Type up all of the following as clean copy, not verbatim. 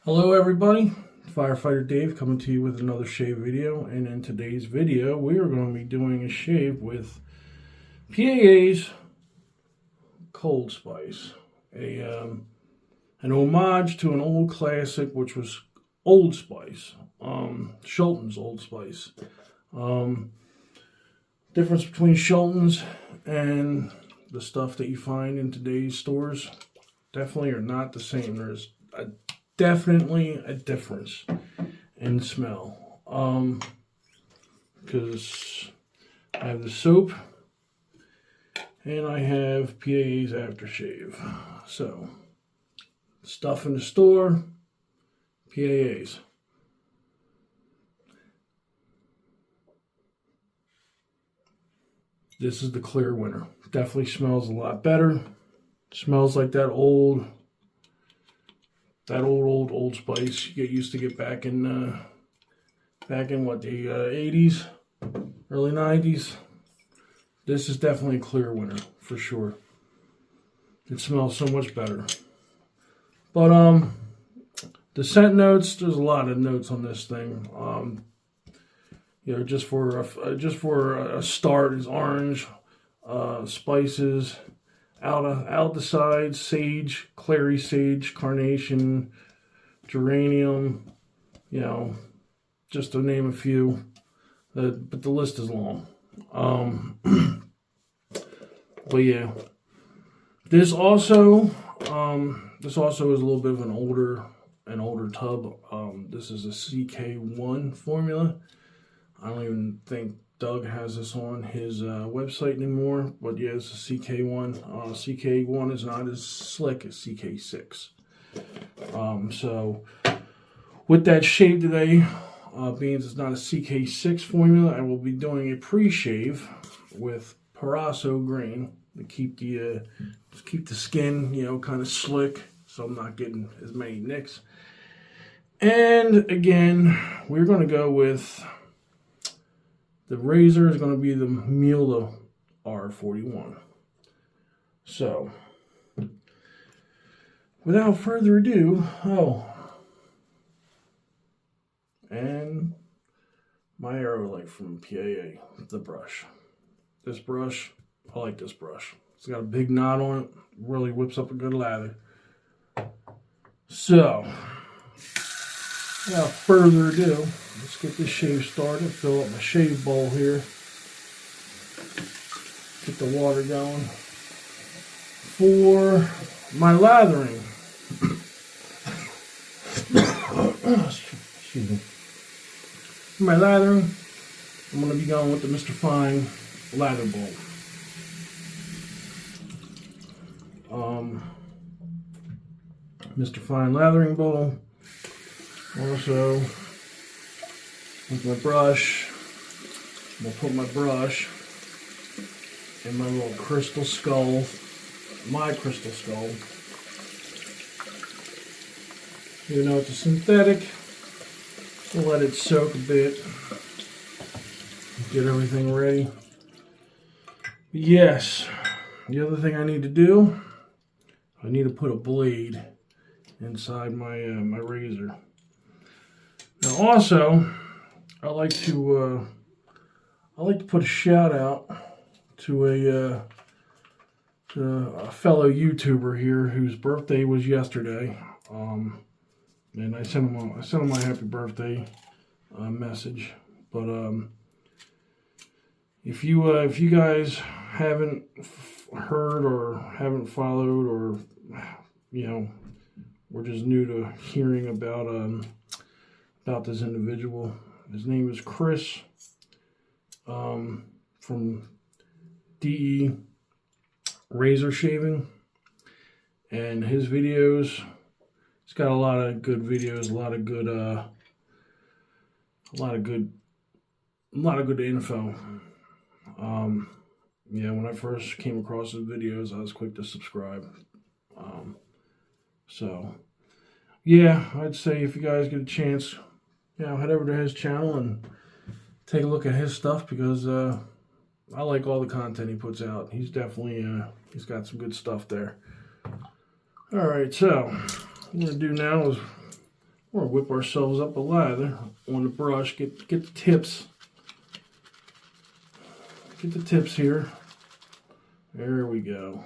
Hello everybody, Firefighter Dave coming to you with another shave video, and in today's video we are going to be doing a shave with PAA's Cold Spice, an homage to an old classic which was Old Spice, Shelton's Old Spice. Difference between Shelton's and the stuff that you find in today's stores definitely are not the same. There's definitely a difference in smell. Because I have the soap and I have PAA's aftershave. So, stuff in the store, PAA's. This is the clear winner. Definitely smells a lot better. Smells like that old Spice you get used to get back in what, the 80s, early 90s. This is definitely a clear winner for sure. It smells so much better. But the scent notes, there's a lot of notes on this thing. Just for a start is orange, spices. Out the sides, sage, clary sage, carnation, geranium, just to name a few. But the list is long. But yeah, this also is a little bit of an older tub. This is a CK1 formula. I don't even think Doug has this on his website anymore, but yeah, it's a CK1. CK1 is not as slick as CK6. So with that shave today, being it's not a CK6 formula, I will be doing a pre-shave with Proraso Green to keep the skin, kind of slick, so I'm not getting as many nicks. And again, we're going to go with the razor is going to be the Miele R41. So, without further ado, and my Aerolite from PAA, the brush. This brush, I like this brush. It's got a big knot on it, really whips up a good lather. So, without further ado, let's get this shave started. Fill up my shave bowl here. Get the water going. For my lathering, excuse me. For my lathering, I'm going to be going with the Mr. Fine lather bowl. Mr. Fine lathering bowl. Also, with my brush, I'm going to put my brush in my little crystal skull, my crystal skull. Even though it's a synthetic, we'll let it soak a bit, get everything ready. Yes, the other thing I need to do, I need to put a blade inside my my razor. Now also, I like to put a shout out to a fellow YouTuber here whose birthday was yesterday, and I sent him my happy birthday message. But if you guys haven't heard or haven't followed, or we're just new to hearing about this individual. His name is Chris from DE Razor Shaving, and his videos, he's got a lot of good videos, a lot of good info. When I first came across his videos, I was quick to subscribe. So yeah, I'd say if you guys get a chance, head over to his channel and take a look at his stuff, because I like all the content he puts out. He's definitely, he's got some good stuff there. Alright, so what I'm going to do now is Or whip ourselves up a lather on the brush. Get the tips. Get the tips here. There we go.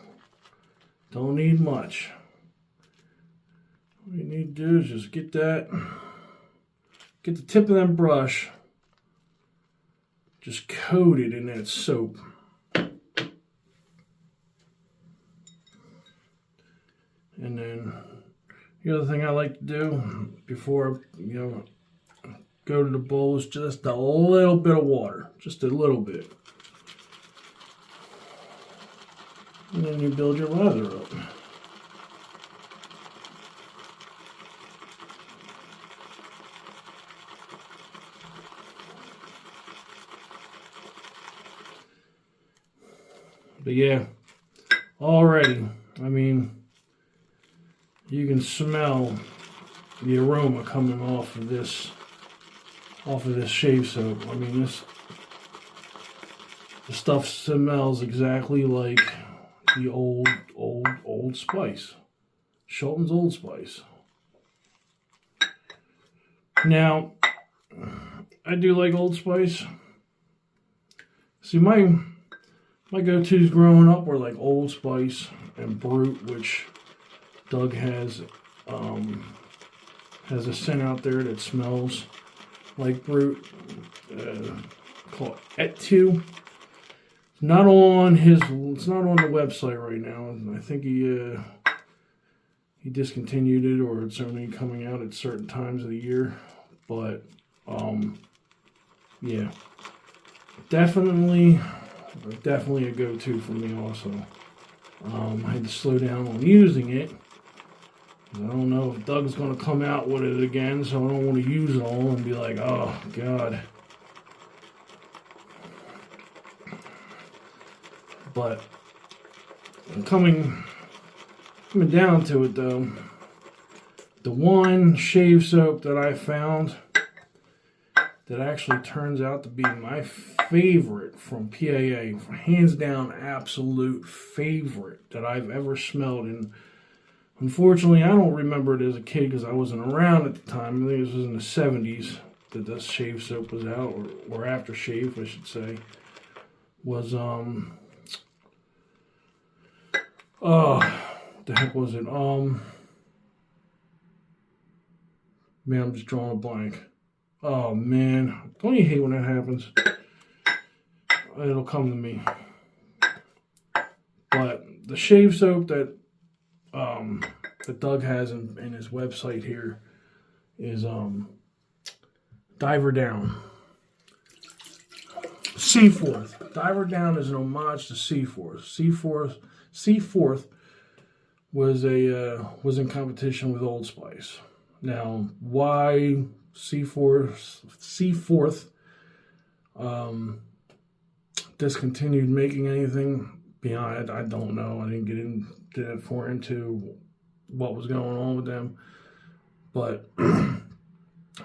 Don't need much. What you need to do is just get the tip of that brush just coated in that soap. And then the other thing I like to do before go to the bowl is just a little bit of water, just a little bit. And then you build your lather up. But yeah, already, I mean, you can smell the aroma coming off of this shave soap. I mean, the stuff smells exactly like the old Spice, Shulton's Old Spice. Now, I do like Old Spice. See, my go-tos growing up were like Old Spice and Brut, which Doug has a scent out there that smells like Brut, called Et2. It's not on the website right now. I think he discontinued it, or it's only coming out at certain times of the year. But yeah, definitely a go-to for me also. I had to slow down on using it. I don't know if Doug's going to come out with it again, so I don't want to use it all and be like, oh, God. But coming down to it, though, the one shave soap that I found that actually turns out to be my favorite from PAA, hands down absolute favorite that I've ever smelled. And unfortunately, I don't remember it as a kid because I wasn't around at the time. I think this was in the 70s that this shave soap was out, or aftershave, I should say. Was, what the heck was it? Man, I'm just drawing a blank. Oh, man. Don't you hate when that happens? It'll come to me. But the shave soap that Doug has in his website here is Diver Down. Seaforth. Diver Down is an homage to Seaforth. Seaforth was in competition with Old Spice. Now, why Seaforth discontinued making anything beyond, I don't know. I didn't get into what was going on with them, but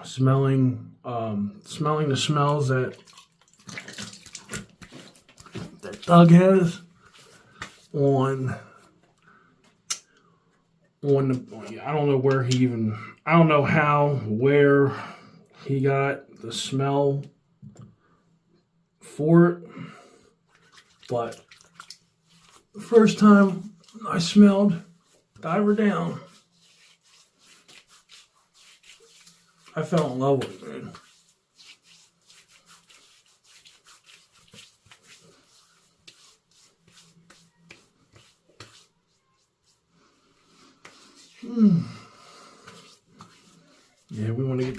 smelling the smells that Doug has on the, I don't know where he got the smell for it, but the first time I smelled Diver Down, I fell in love with it, man. Yeah, we want to get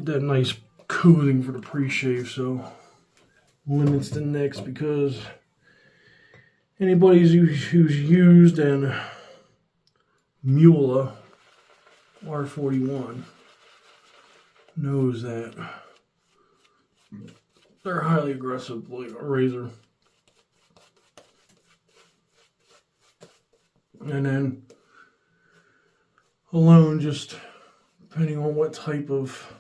that nice coating for the pre-shave, so limits the nicks, because anybody who's used an Mueller R41 knows that they're highly aggressive, like a razor. And then alone, just depending on what type of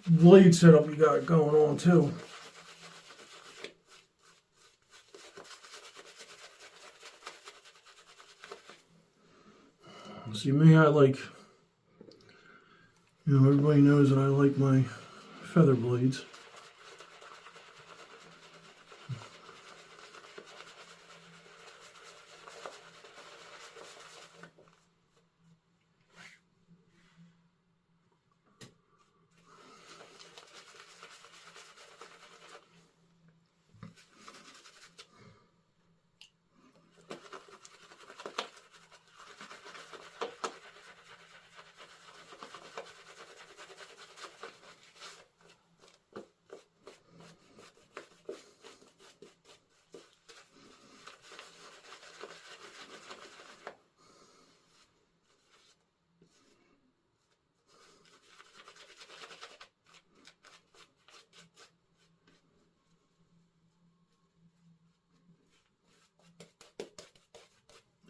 blade setup you got going on too. See me, I like, everybody knows that I like my feather blades.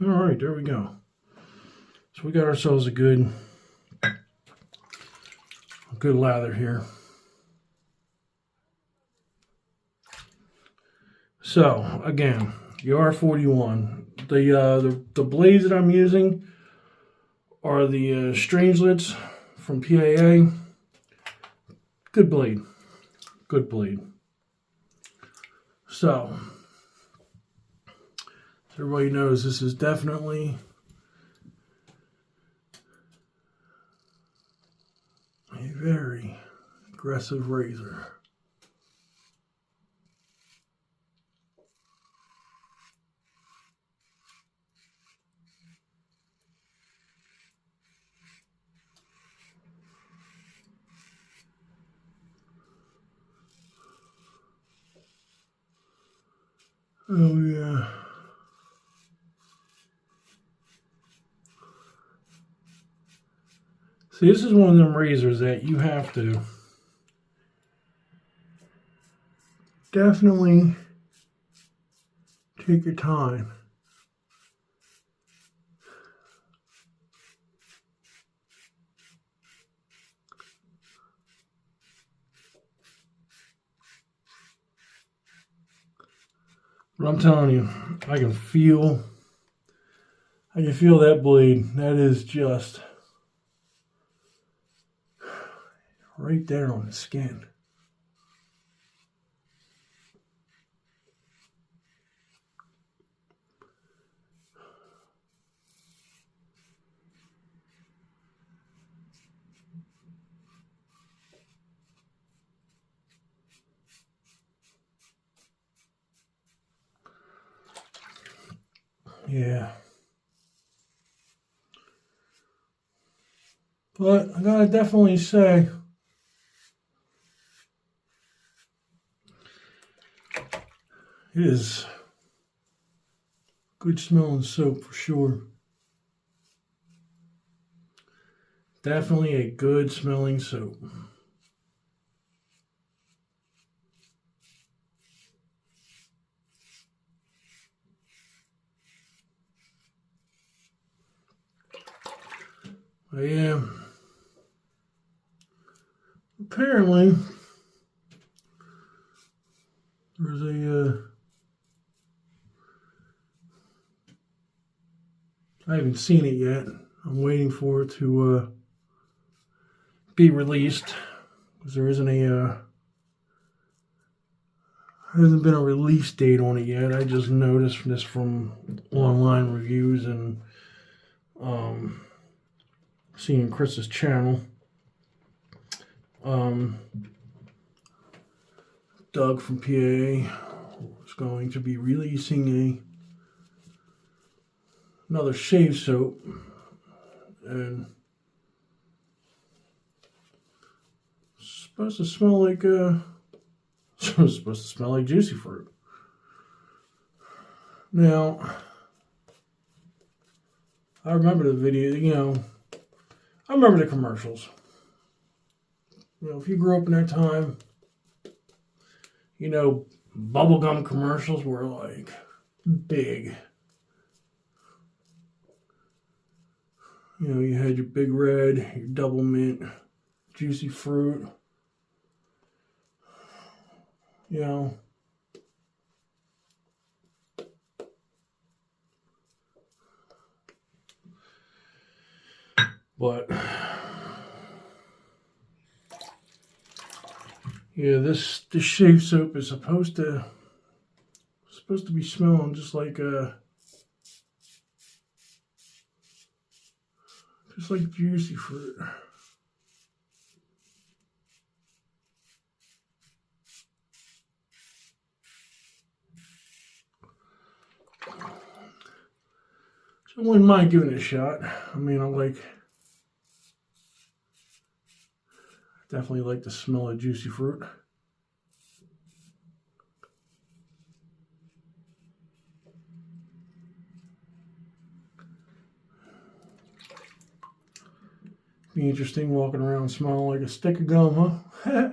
All right, there we go. So we got ourselves a good lather here. So again, the R41. The blades that I'm using are the Strangelets from PAA. Good blade. Good blade. So everybody knows this is definitely a very aggressive razor. Oh yeah. See, this is one of them razors that you have to definitely take your time. But I'm telling you, I can feel that blade. That is just right there on the skin. Yeah. But I gotta definitely say, it is good smelling soap for sure. Definitely a good smelling soap. But yeah. Apparently, there's I haven't seen it yet. I'm waiting for it to be released because there isn't hasn't been a release date on it yet. I just noticed this from online reviews and seeing Chris's channel. Doug from PAA is going to be releasing another shave soap, and it's supposed to smell like it's supposed to smell like juicy fruit. Now, I remember the video. I remember the commercials. If you grew up in that time, bubblegum commercials were like big. You had your Big Red, your Double Mint, juicy fruit. But yeah, this shave soap is supposed to be smelling just like juicy fruit. So I wouldn't mind giving it a shot. I mean, definitely like the smell of juicy fruit. Be interesting walking around smelling like a stick of gum, huh?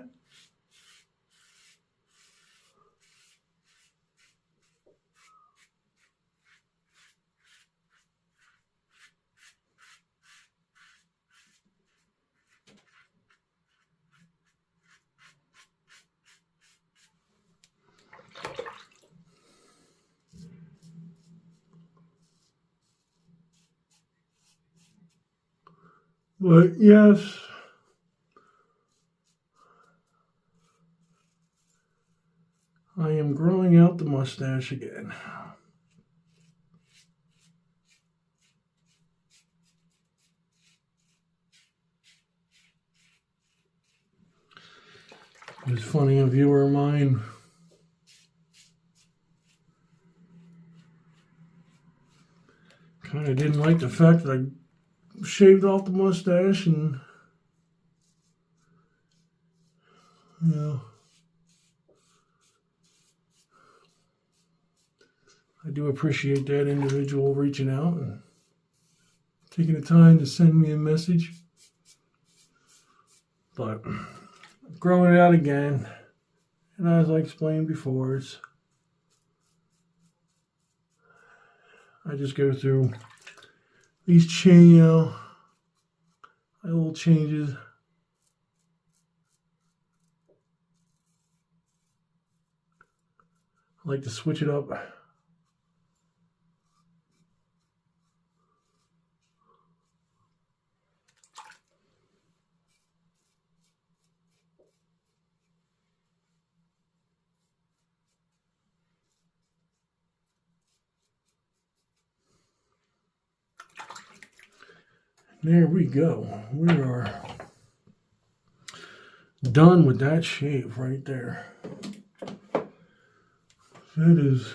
But yes, I am growing out the mustache again. It's funny, a viewer of mine kind of didn't like the fact that I shaved off the mustache, and you know, I do appreciate that individual reaching out and taking the time to send me a message. But growing it out again, and as I explained before, I just go through these little changes. I like to switch it up. There we go. We are done with that shave right there. That is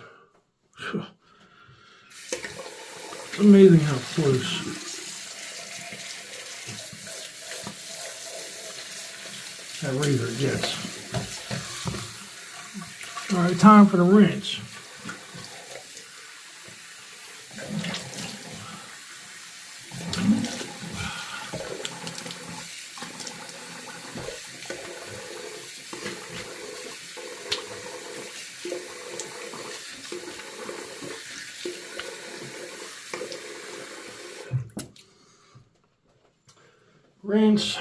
it's amazing how close that razor gets. All right, time for the rinse. Rinse.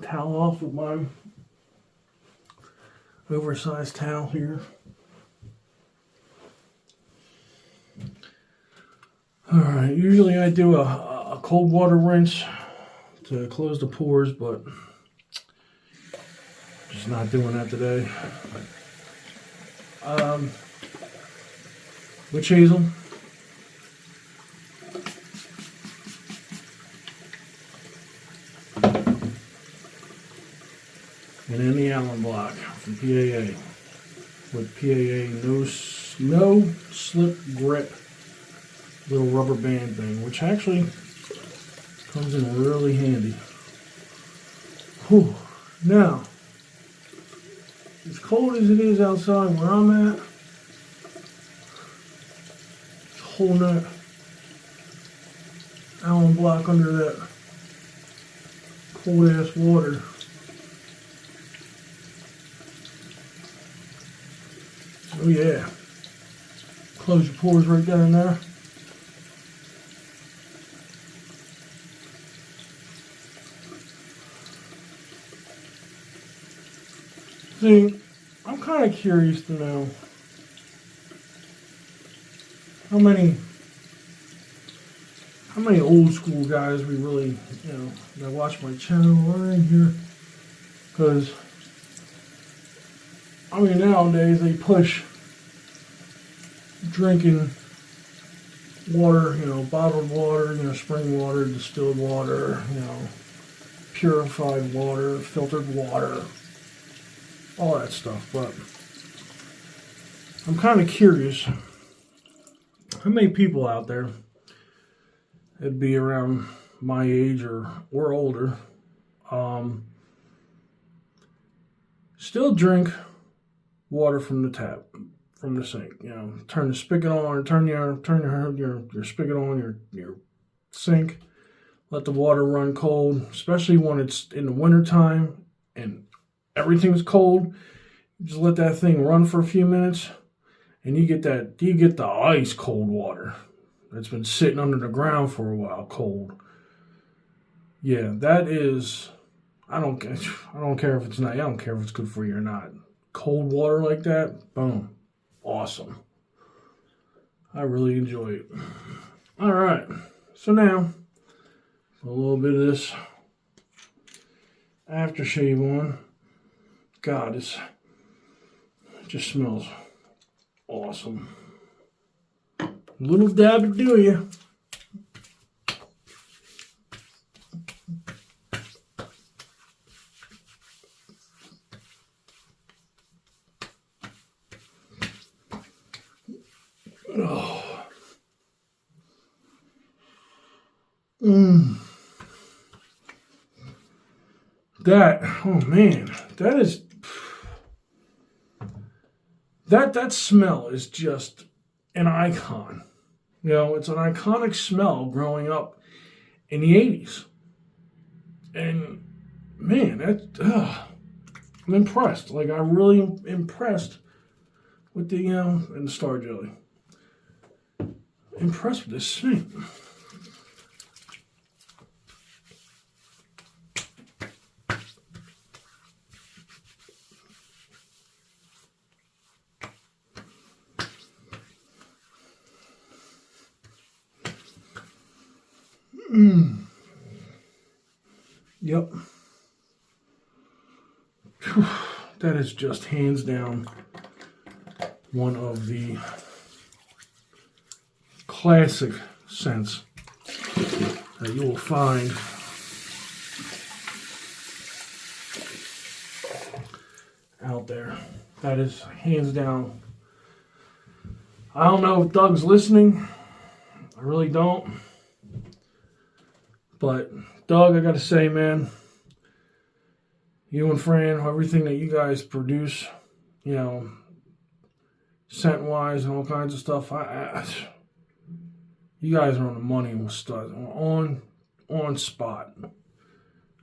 Towel off with my oversized towel here. All right, usually I do a cold water rinse to close the pores, but just not doing that today. Witch hazel. And then the Allen Block from PAA. With PAA no slip grip little rubber band thing, which actually comes in really handy. Whew. Now, as cold as it is outside where I'm at, it's holding that Allen Block under that cold ass water. Oh yeah. Close your pores right down there. See, I'm kind of curious to know how many old school guys we really, that watch my channel are in here. Because, I mean, nowadays they push drinking water, bottled water, spring water, distilled water, purified water, filtered water, all that stuff. But I'm kind of curious how many people out there that'd be around my age or older still drink water from the tap, from the sink. Turn the spigot on, or turn your spigot on your sink. Let the water run cold, especially when it's in the wintertime and everything's cold. Just let that thing run for a few minutes, and you get the ice cold water that's been sitting under the ground for a while, cold. Yeah, that is. I don't care if it's not. I don't care if it's good for you or not. Cold water like that, boom, awesome. I really enjoy it. All right, so now a little bit of this aftershave on. God, it just smells awesome. Little dab of do ya. Oh. Oh man, that smell is just an icon. It's an iconic smell growing up in the 80s. And man, I'm impressed. Like, I'm really impressed with the, and the Star Jelly. Impressed with this thing. Yep. That is just hands down one of the classic scents that you will find out there. That is hands down. I don't know if Doug's listening. I really don't. But Doug, I gotta say, man, you and Fran, everything that you guys produce, scent-wise and all kinds of stuff, you guys are on the money with stuff, on spot.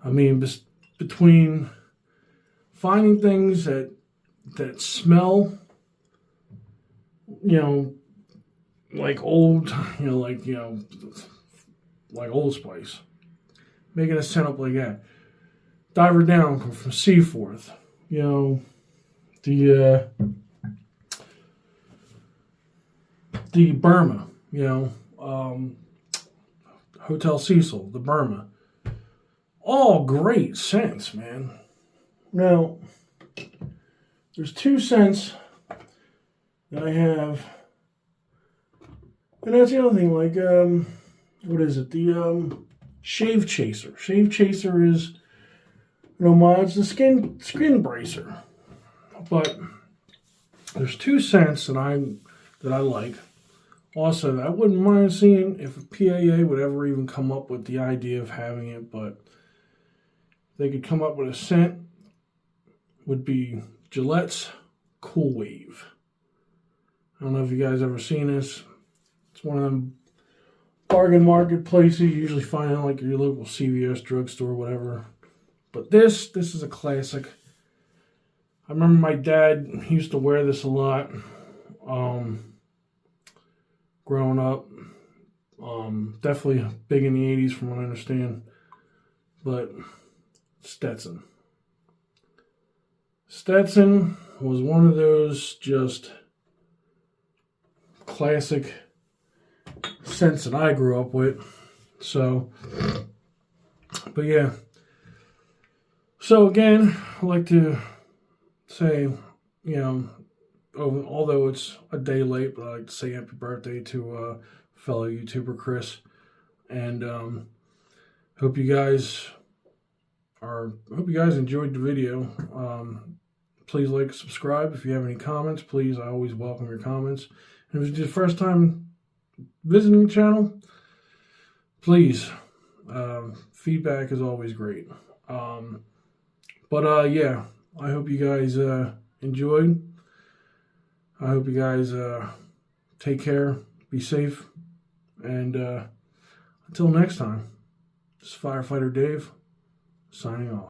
I mean, between finding things that smell, like old, like Old Spice, making a scent up like that. Diver Down from Seaforth, the Burma, Hotel Cecil, the Burma. All great scents, man. Now, there's two scents that I have, and that's the other thing, like, what is it? The Shave Chaser. Shave Chaser is an homage to Skin Bracer. But there's two scents that I like. Also, I wouldn't mind seeing if PAA would ever even come up with the idea of having it, but if they could come up with a scent, would be Gillette's Cool Wave. I don't know if you guys ever seen this. It's one of them bargain marketplaces you usually find in like your local CVS drugstore, whatever. But this is a classic. I remember my dad, he used to wear this a lot. Growing up, definitely big in the 80s from what I understand. But Stetson was one of those just classic scents that I grew up with. So, but yeah. So again, I'd like to say, although it's a day late, but I'd like to say happy birthday to fellow YouTuber Chris, and hope you guys enjoyed the video. Please like, subscribe. If you have any comments, please, I always welcome your comments. And if it's your first time visiting the channel, please, feedback is always great. Yeah, I hope you guys enjoyed. I hope you guys take care, be safe, and until next time, this is Firefighter Dave signing off.